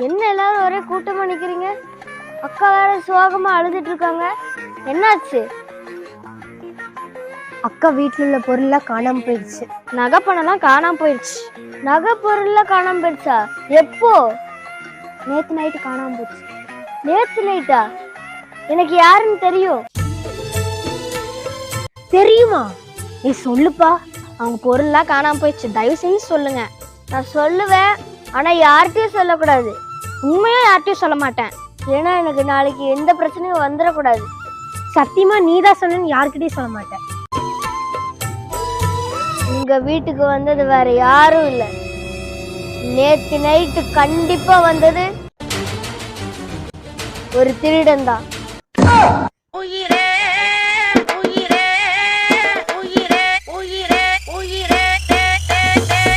என்ன எல்லாரும் ஒரே கூட்டமா நிக்கிறீங்க? அக்கா வேற சோகமா அழுதுட்டு இருக்காங்க. என்னாச்சு? அக்கா வீட்டில் உள்ள பொருள்லாம் காணாம போயிடுச்சு. நகை பணம்லாம் காணாம போயிடுச்சு. நகை பொருள்லாம் காணாம போயிடுச்சா? எப்போ? நேற்று நைட்டு காணாம போச்சு. நேத்து நைட்டா? எனக்கு யாருன்னு தெரியும். தெரியுமா? நீ சொல்லுப்பா. அவங்க பொருள்லாம் காணாம போயிடுச்சு, தயவு செஞ்சு சொல்லுங்க. நான் சொல்லுவேன், ஆனா யார்கிட்டயும் சொல்லக்கூடாது. உண்மையா யார்கிட்டயும் சொல்ல மாட்டேன். ஏன்னா எனக்கு நாளைக்கு எந்த பிரச்சனையும் வந்துடக்கூடாது. சத்தியமா நீதான் சொன்னு யார்கிட்டயும் சொல்ல மாட்டேன். உங்க வீட்டுக்கு வந்தது வேற யாரும் இல்ல. நேத்து நைட்டு கண்டிப்பா வந்தது ஒரு திருடன் தான்.